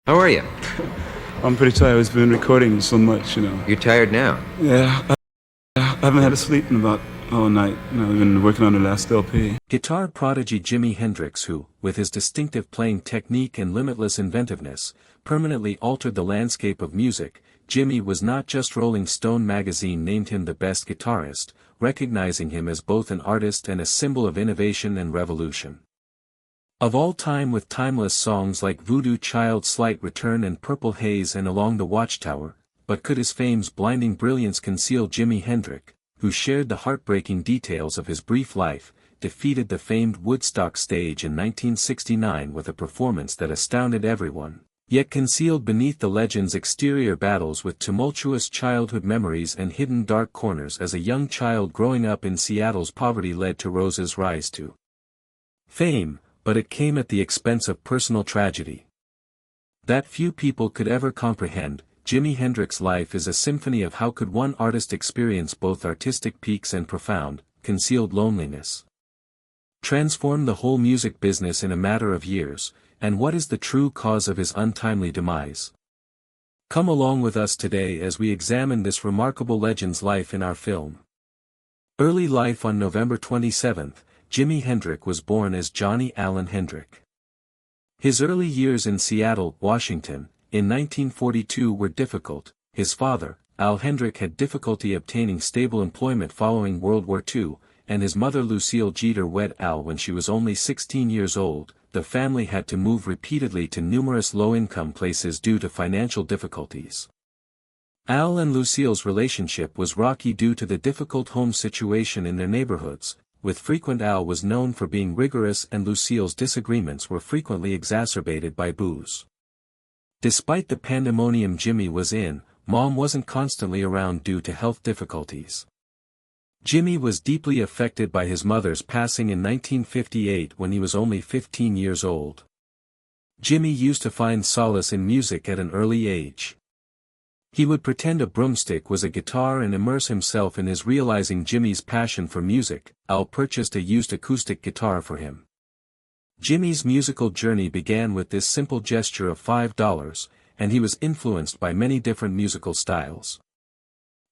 How are you? I'm pretty tired. We've been recording so much. You're tired now. Yeah, I haven't had a sleep in about all night. I've been working on the last LP. Guitar prodigy Jimi Hendrix, who, with his distinctive playing technique and limitless inventiveness, permanently altered the landscape of music. Jimi was not just Rolling Stone magazine named him the best guitarist, recognizing him as both an artist and a symbol of innovation and revolution. Of all time, with timeless songs like Voodoo Child, Slight Return and Purple Haze and Along the Watchtower, but could his fame's blinding brilliance conceal? Jimi Hendrix, who shared the heartbreaking details of his brief life, defeated the famed Woodstock stage in 1969 with a performance that astounded everyone, yet concealed beneath the legend's exterior battles with tumultuous childhood memories and hidden dark corners. As a young child growing up in Seattle's poverty led to Rose's rise to fame, but it came at the expense of personal tragedy that few people could ever comprehend. Jimi Hendrix's life is a symphony of how could one artist experience both artistic peaks and profound, concealed loneliness, transform the whole music business in a matter of years, and what is the true cause of his untimely demise? Come along with us today as we examine this remarkable legend's life in our film. Early life. On November 27, Jimi Hendrix was born as Johnny Allen Hendrick. His early years in Seattle, Washington, in 1942 were difficult. His father, Al Hendrick, had difficulty obtaining stable employment following World War II, and his mother Lucille Jeter wed Al when she was only 16 years old. The family had to move repeatedly to numerous low-income places due to financial difficulties. Al and Lucille's relationship was rocky due to the difficult home situation in their neighborhoods. With frequent, Al was known for being rigorous and Lucille's disagreements were frequently exacerbated by booze. Despite the pandemonium Jimi was in, Mom wasn't constantly around due to health difficulties. Jimi was deeply affected by his mother's passing in 1958 when he was only 15 years old. Jimi used to find solace in music at an early age. He would pretend a broomstick was a guitar and immerse himself in his. Realizing Jimi's passion for music, Al purchased a used acoustic guitar for him. Jimi's musical journey began with this simple gesture of $5, and he was influenced by many different musical styles.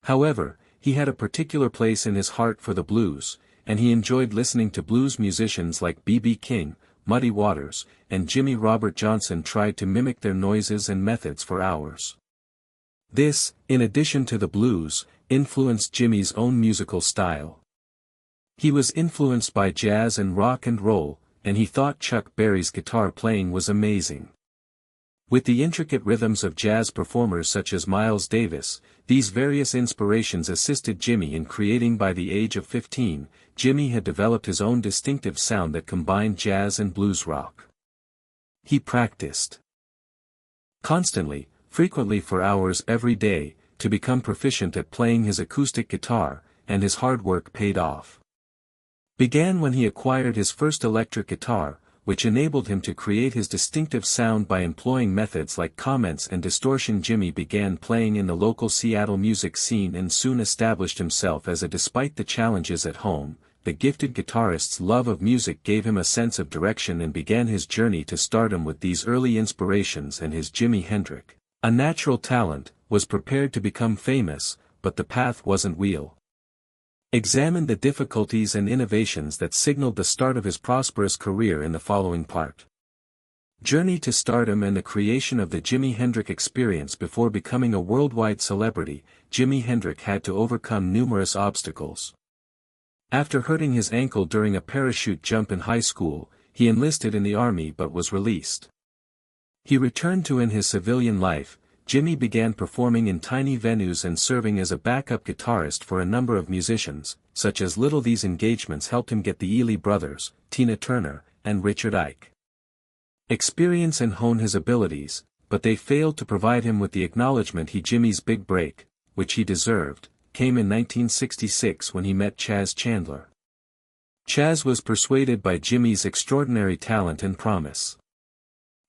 However, he had a particular place in his heart for the blues, and he enjoyed listening to blues musicians like B.B. King, Muddy Waters, and Jimmy Robert Johnson. Tried to mimic their noises and methods for hours. This, in addition to the blues, influenced Jimi's own musical style. He was influenced by jazz and rock and roll, and he thought Chuck Berry's guitar playing was amazing. With the intricate rhythms of jazz performers such as Miles Davis, these various inspirations assisted Jimi in creating. By the age of 15, Jimi had developed his own distinctive sound that combined jazz and blues rock. He practiced constantly, frequently for hours every day, to become proficient at playing his acoustic guitar, and his hard work paid off. Began when he acquired his first electric guitar, which enabled him to create his distinctive sound by employing methods like comments and distortion. Jimi began playing in the local Seattle music scene and soon established himself as a. Despite the challenges at home, the gifted guitarist's love of music gave him a sense of direction and began his journey to stardom with these early inspirations. And his Jimi Hendrix, a natural talent, was prepared to become famous, but the path wasn't wheel. Examine the difficulties and innovations that signaled the start of his prosperous career in the following part. Journey to stardom and the creation of the Jimi Hendrix experience. Before becoming a worldwide celebrity, Jimi Hendrix had to overcome numerous obstacles. After hurting his ankle during a parachute jump in high school, he enlisted in the army but was released. He returned to. In his civilian life, Jimi began performing in tiny venues and serving as a backup guitarist for a number of musicians, such as Little. These engagements helped him get the Ely Brothers, Tina Turner, and Richard Ike experience and hone his abilities, but they failed to provide him with the acknowledgement he. Jimi's big break, which he deserved, came in 1966 when he met Chas Chandler. Chas was persuaded by Jimi's extraordinary talent and promise.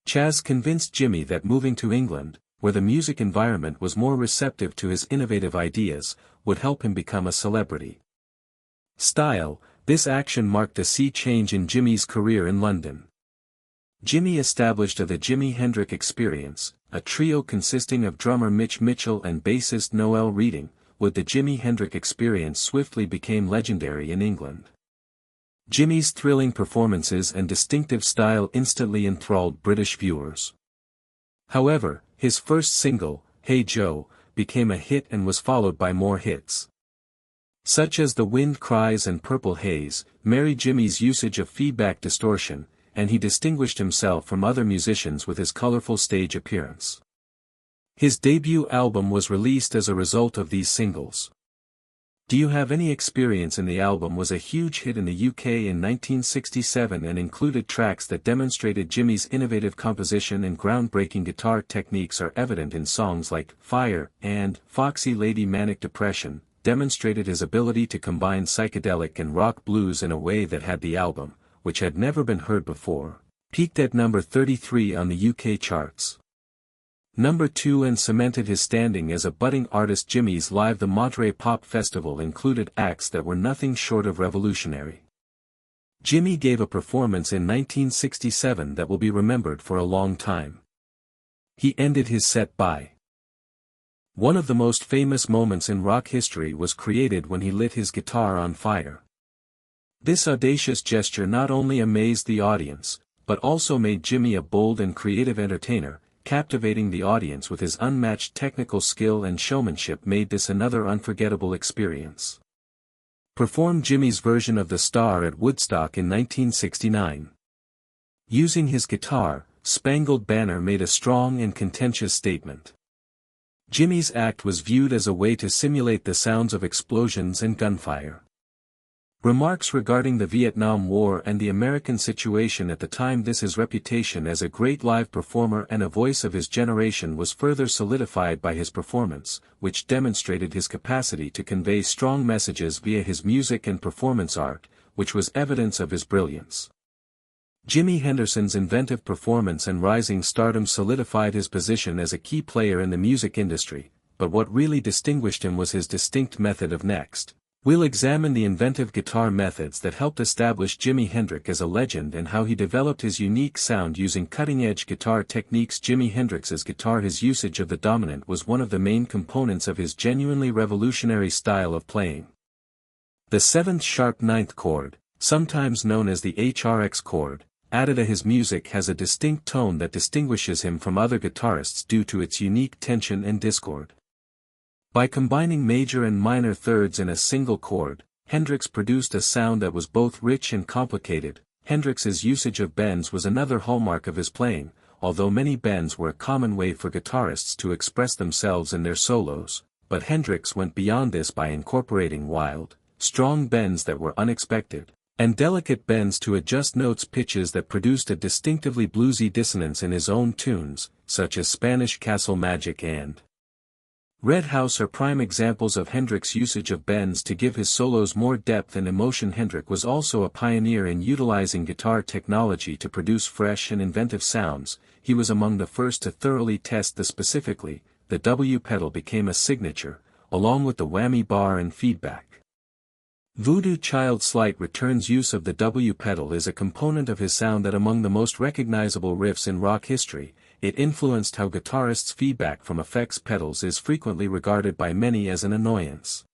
Chas convinced Jimi that moving to England, where the music environment was more receptive to his innovative ideas, would help him become a celebrity. Style. This action marked a sea change in Jimi's career in London. Jimi established the Jimi Hendrix Experience, a trio consisting of drummer Mitch Mitchell and bassist Noel Reading. With the Jimi Hendrix Experience swiftly became legendary in England. Jimi's thrilling performances and distinctive style instantly enthralled British viewers. However, his first single, Hey Joe, became a hit and was followed by more hits, such as The Wind Cries and Purple Haze, marry Jimi's usage of feedback distortion, and he distinguished himself from other musicians with his colorful stage appearance. His debut album was released as a result of these singles. Do You Have Any Experience in the album was a huge hit in the UK in 1967 and included tracks that demonstrated Jimi's innovative composition and groundbreaking guitar techniques are evident in songs like Fire and Foxy Lady. Manic Depression demonstrated his ability to combine psychedelic and rock blues in a way that had the album, which had never been heard before, peaked at number 33 on the UK charts. Number 2 and cemented his standing as a budding artist. Jimi's Live. The Monterey Pop Festival included acts that were nothing short of revolutionary. Jimi gave a performance in 1967 that will be remembered for a long time. He ended his set by. One of the most famous moments in rock history was created when he lit his guitar on fire. This audacious gesture not only amazed the audience, but also made Jimi a bold and creative entertainer. Captivating the audience with his unmatched technical skill and showmanship made this another unforgettable experience. Performed Jimi's version of The Star at Woodstock in 1969. Using his guitar, Spangled Banner made a strong and contentious statement. Jimi's act was viewed as a way to simulate the sounds of explosions and gunfire. Remarks regarding the Vietnam War and the American situation at the time. His reputation as a great live performer and a voice of his generation was further solidified by his performance, which demonstrated his capacity to convey strong messages via his music and performance art, which was evidence of his brilliance. Jimi Henderson's inventive performance and rising stardom solidified his position as a key player in the music industry, but what really distinguished him was his distinct method of next. We'll examine the inventive guitar methods that helped establish Jimi Hendrix as a legend and how he developed his unique sound using cutting-edge guitar techniques. Jimi Hendrix's guitar. His usage of the dominant was one of the main components of his genuinely revolutionary style of playing. The 7th sharp 9th chord, sometimes known as the HRX chord, added to his music has a distinct tone that distinguishes him from other guitarists due to its unique tension and discord. By combining major and minor thirds in a single chord, Hendrix produced a sound that was both rich and complicated. Hendrix's usage of bends was another hallmark of his playing, although many bends were a common way for guitarists to express themselves in their solos, but Hendrix went beyond this by incorporating wild, strong bends that were unexpected, and delicate bends to adjust notes pitches that produced a distinctively bluesy dissonance in his own tunes, such as Spanish Castle Magic and Red House are prime examples of Hendrix's usage of bends to give his solos more depth and emotion. Hendrix was also a pioneer in utilizing guitar technology to produce fresh and inventive sounds. He was among the first to thoroughly test the specifically, the W pedal became a signature, along with the whammy bar and feedback. Voodoo Child Slight Return's use of the W pedal is a component of his sound that among the most recognizable riffs in rock history. It influenced how guitarists' feedback from effects pedals is frequently regarded by many as an annoyance.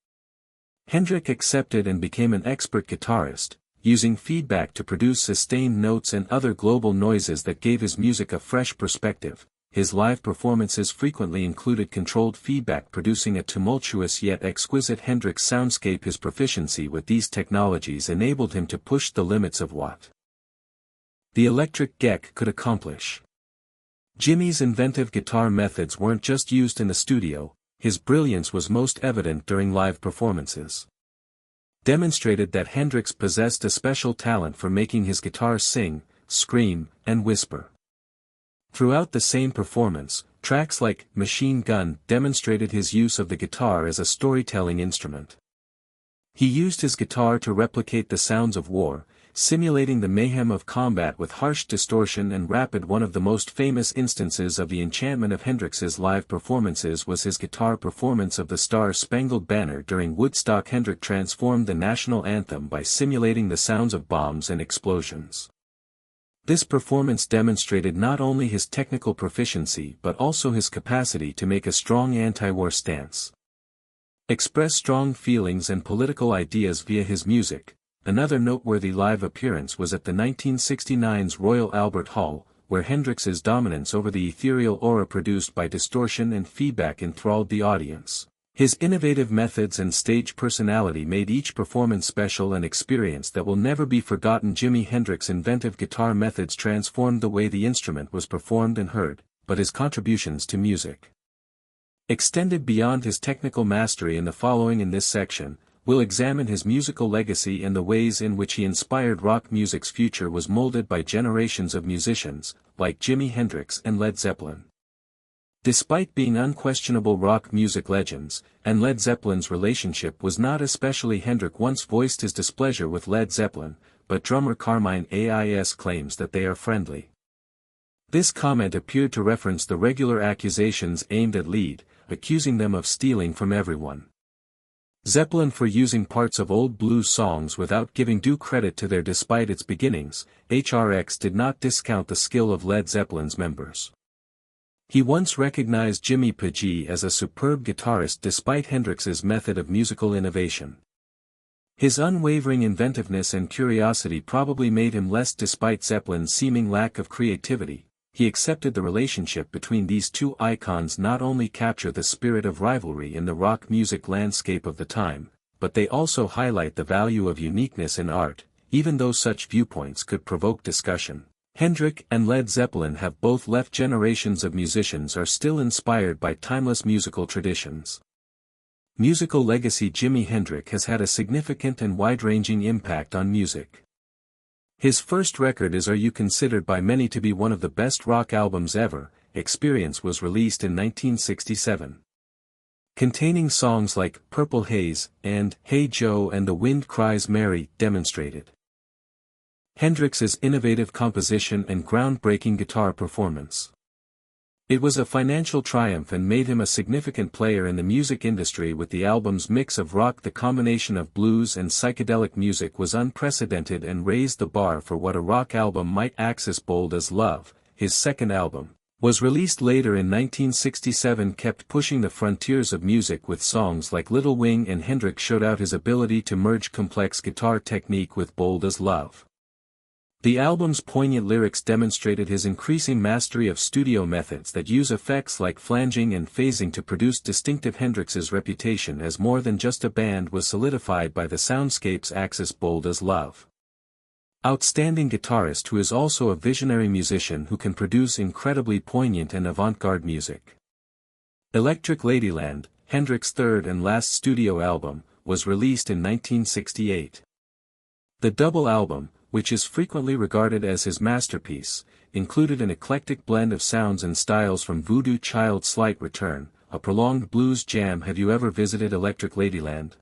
Hendrix accepted and became an expert guitarist, using feedback to produce sustained notes and other global noises that gave his music a fresh perspective. His live performances frequently included controlled feedback, producing a tumultuous yet exquisite Hendrix soundscape. His proficiency with these technologies enabled him to push the limits of what the electric Geck could accomplish. Jimi's inventive guitar methods weren't just used in the studio, his brilliance was most evident during live performances. Demonstrated that Hendrix possessed a special talent for making his guitar sing, scream, and whisper. Throughout the same performance, tracks like Machine Gun demonstrated his use of the guitar as a storytelling instrument. He used his guitar to replicate the sounds of war, simulating the mayhem of combat with harsh distortion and rapid. One of the most famous instances of the enchantment of Hendrix's live performances was his guitar performance of the Star-Spangled Banner during Woodstock. Hendrix transformed the national anthem by simulating the sounds of bombs and explosions. This performance demonstrated not only his technical proficiency but also his capacity to make a strong anti-war stance. Express strong feelings and political ideas via his music. Another noteworthy live appearance was at the 1969's Royal Albert Hall, where Hendrix's dominance over the ethereal aura produced by distortion and feedback enthralled the audience. His innovative methods and stage personality made each performance special and experience that will never be forgotten. Jimi Hendrix's inventive guitar methods transformed the way the instrument was performed and heard, but his contributions to music extended beyond his technical mastery. In the following in this section, we'll examine his musical legacy and the ways in which he inspired rock music's future was molded by generations of musicians, like Jimi Hendrix and Led Zeppelin. Despite being unquestionable rock music legends, and Led Zeppelin's relationship was not especially. Hendrix once voiced his displeasure with Led Zeppelin, but drummer Carmine Ais claims that they are friendly. This comment appeared to reference the regular accusations aimed at Led, accusing them of stealing from everyone. Zeppelin for using parts of old blues songs without giving due credit to their. Despite its beginnings, HRX did not discount the skill of Led Zeppelin's members. He once recognized Jimmy Page as a superb guitarist despite Hendrix's method of musical innovation. His unwavering inventiveness and curiosity probably made him less. Despite Zeppelin's seeming lack of creativity, he accepted the relationship between these two icons not only capture the spirit of rivalry in the rock music landscape of the time, but they also highlight the value of uniqueness in art, even though such viewpoints could provoke discussion. Hendrix and Led Zeppelin have both left. Generations of musicians are still inspired by timeless musical traditions. Musical legacy. Jimi Hendrix has had a significant and wide-ranging impact on music. His first record is Are You, considered by many to be one of the best rock albums ever. Experience was released in 1967. Containing songs like Purple Haze and Hey Joe and The Wind Cries Mary. Demonstrated Hendrix's innovative composition and groundbreaking guitar performance. It was a financial triumph and made him a significant player in the music industry with the album's mix of rock. The combination of blues and psychedelic music was unprecedented and raised the bar for what a rock album might. Access Bold as Love, his second album, was released later in 1967, kept pushing the frontiers of music with songs like Little Wing, and Hendrix showed out his ability to merge complex guitar technique with Bold as Love. The album's poignant lyrics demonstrated his increasing mastery of studio methods that use effects like flanging and phasing to produce distinctive. Hendrix's reputation as more than just a band was solidified by the soundscapes. Access Bold as Love. Outstanding guitarist who is also a visionary musician who can produce incredibly poignant and avant-garde music. Electric Ladyland, Hendrix's third and last studio album, was released in 1968. The double album, which is frequently regarded as his masterpiece, included an eclectic blend of sounds and styles from Voodoo Child's Slight Return, a prolonged blues jam. Have you ever visited Electric Ladyland?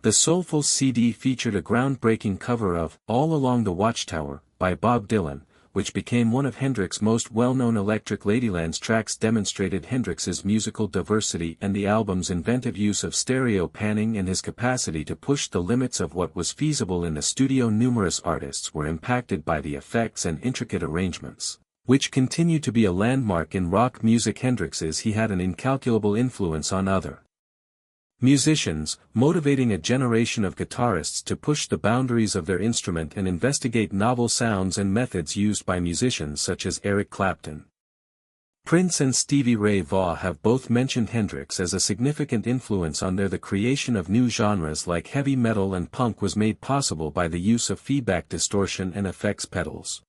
The soulful CD featured a groundbreaking cover of All Along the Watchtower by Bob Dylan, which became one of Hendrix's most well-known. Electric Ladyland's tracks demonstrated Hendrix's musical diversity and the album's inventive use of stereo panning and his capacity to push the limits of what was feasible in the studio. Numerous artists were impacted by the effects and intricate arrangements, which continue to be a landmark in rock music. He had an incalculable influence on other musicians, motivating a generation of guitarists to push the boundaries of their instrument and investigate novel sounds and methods used by musicians such as Eric Clapton. Prince and Stevie Ray Vaughan have both mentioned Hendrix as a significant influence on their. The creation of new genres like heavy metal and punk was made possible by the use of feedback distortion and effects pedals.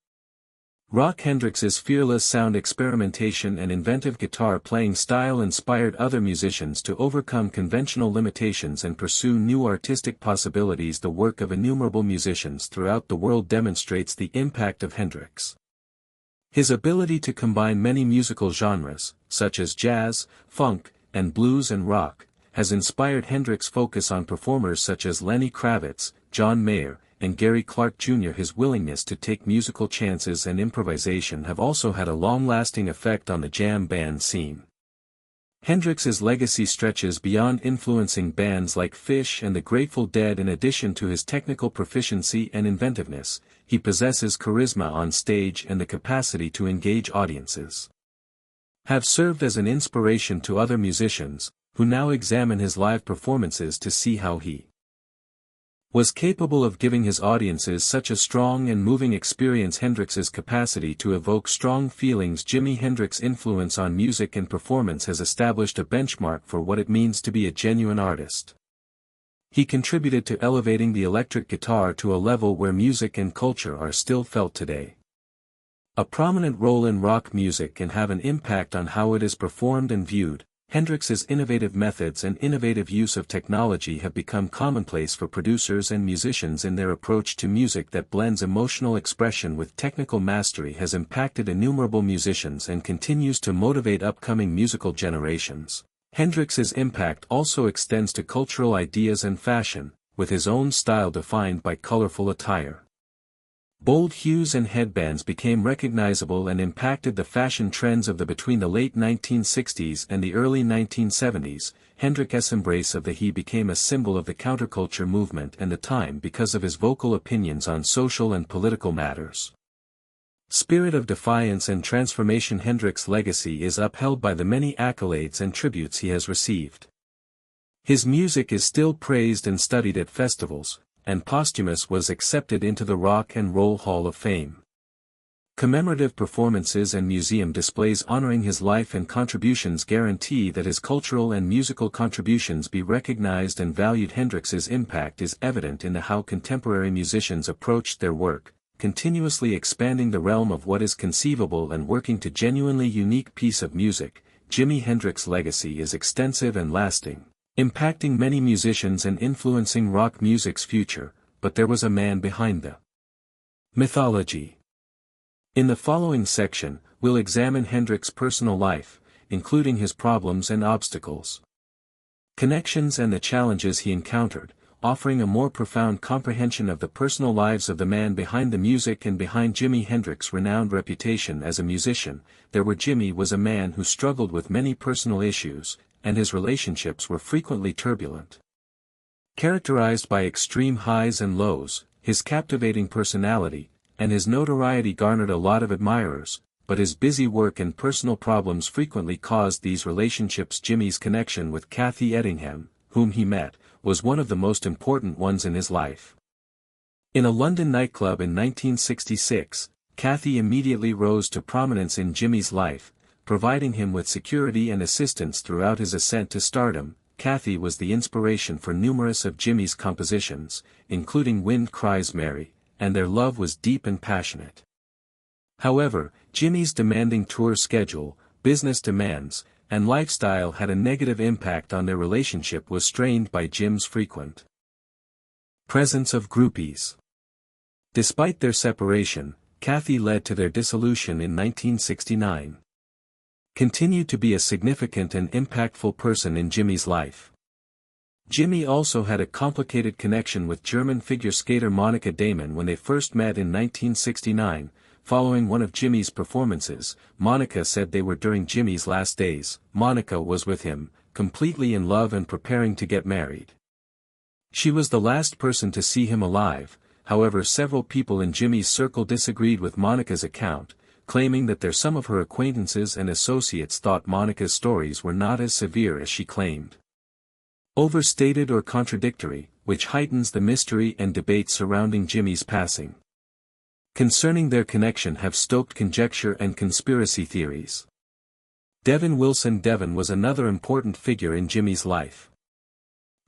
Rock. Hendrix's fearless sound experimentation and inventive guitar playing style inspired other musicians to overcome conventional limitations and pursue new artistic possibilities. The work of innumerable musicians throughout the world demonstrates the impact of Hendrix. His ability to combine many musical genres, such as jazz, funk, and blues and rock, has inspired Hendrix's focus on performers such as Lenny Kravitz, John Mayer, and Gary Clark Jr. His willingness to take musical chances and improvisation have also had a long-lasting effect on the jam band scene. Hendrix's legacy stretches beyond influencing bands like Phish and the Grateful Dead. In addition to his technical proficiency and inventiveness, he possesses charisma on stage and the capacity to engage audiences. Have served as an inspiration to other musicians, who now examine his live performances to see how he was capable of giving his audiences such a strong and moving experience. Hendrix's capacity to evoke strong feelings. Jimi Hendrix's influence on music and performance has established a benchmark for what it means to be a genuine artist. He contributed to elevating the electric guitar to a level where music and culture are still felt today. A prominent role in rock music can have an impact on how it is performed and viewed. Hendrix's innovative methods and innovative use of technology have become commonplace for producers and musicians in their approach to music that blends emotional expression with technical mastery. Has impacted innumerable musicians and continues to motivate upcoming musical generations. Hendrix's impact also extends to cultural ideas and fashion, with his own style defined by colorful attire. Bold hues and headbands became recognizable and impacted the fashion trends of between the late 1960s and the early 1970s. Hendrix's embrace of the he became a symbol of the counterculture movement and the time because of his vocal opinions on social and political matters. Spirit of defiance and transformation. Hendrix's legacy is upheld by the many accolades and tributes he has received. His music is still praised and studied at festivals, and posthumous was accepted into the Rock and Roll Hall of Fame. Commemorative performances and museum displays honoring his life and contributions guarantee that his cultural and musical contributions be recognized and valued. Hendrix's impact is evident in how contemporary musicians approached their work, continuously expanding the realm of what is conceivable and working to genuinely unique piece of music. Jimi Hendrix's legacy is extensive and lasting, impacting many musicians and influencing rock music's future, but there was a man behind the mythology. In the following section, we'll examine Hendrix's personal life, including his problems and obstacles, connections and the challenges he encountered, offering a more profound comprehension of the personal lives of the man behind the music and behind Jimi Hendrix's renowned reputation as a musician. Jimi was a man who struggled with many personal issues, and his relationships were frequently turbulent. Characterized by extreme highs and lows, his captivating personality and his notoriety garnered a lot of admirers, but his busy work and personal problems frequently caused these relationships. Jimi's connection with Kathy Ettingham, whom he met, was one of the most important ones in his life. In a London nightclub in 1966, Kathy immediately rose to prominence in Jimi's life, providing him with security and assistance throughout his ascent to stardom. Kathy was the inspiration for numerous of Jimi's compositions, including Wind Cries Mary, and their love was deep and passionate. However, Jimi's demanding tour schedule, business demands, and lifestyle had a negative impact on their relationship. Was strained by Jim's frequent presence of groupies. Despite their separation, Kathy led to their dissolution in 1969. Continued to be a significant and impactful person in Jimi's life. Jimi also had a complicated connection with German figure skater Monika Damon when they first met in 1969. Following one of Jimi's performances, Monika said they were during Jimi's last days. Monika was with him, completely in love and preparing to get married. She was the last person to see him alive. However, several people in Jimi's circle disagreed with Monika's account, claiming that some of her acquaintances and associates thought Monika's stories were not as severe as she claimed. Overstated or contradictory, which heightens the mystery and debate surrounding Jimi's passing. Concerning their connection have stoked conjecture and conspiracy theories. Devin Wilson. Devin was another important figure in Jimi's life.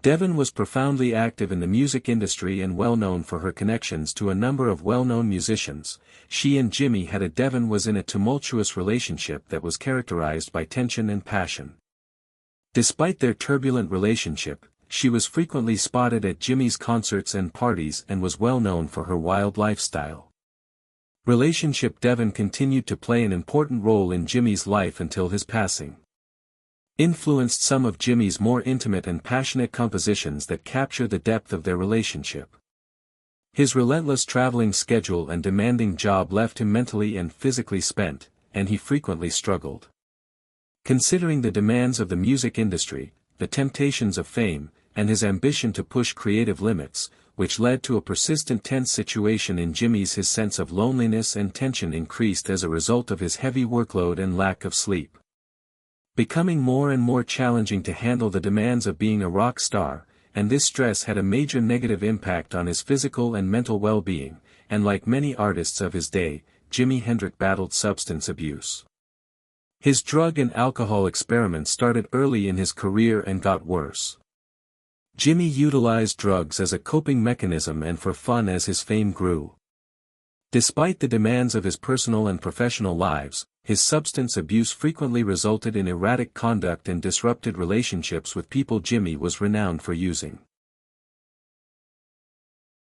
Devin was profoundly active in the music industry and well known for her connections to a number of well-known musicians. She and Jimi had a Devin was in a tumultuous relationship that was characterized by tension and passion. Despite their turbulent relationship, she was frequently spotted at Jimi's concerts and parties and was well known for her wild lifestyle. Relationship. Devin continued to play an important role in Jimi's life until his passing. Influenced some of Jimi's more intimate and passionate compositions that capture the depth of their relationship. His relentless traveling schedule and demanding job left him mentally and physically spent, and he frequently struggled. Considering the demands of the music industry, the temptations of fame, and his ambition to push creative limits, which led to a persistent tense situation in Jimmy's. His sense of loneliness and tension increased as a result of his heavy workload and lack of sleep. Becoming more and more challenging to handle the demands of being a rock star, and this stress had a major negative impact on his physical and mental well-being, and like many artists of his day, Jimi Hendrix battled substance abuse. His drug and alcohol experiments started early in his career and got worse. Jimi utilized drugs as a coping mechanism and for fun as his fame grew. Despite the demands of his personal and professional lives, his substance abuse frequently resulted in erratic conduct and disrupted relationships with people Jimi was renowned for using.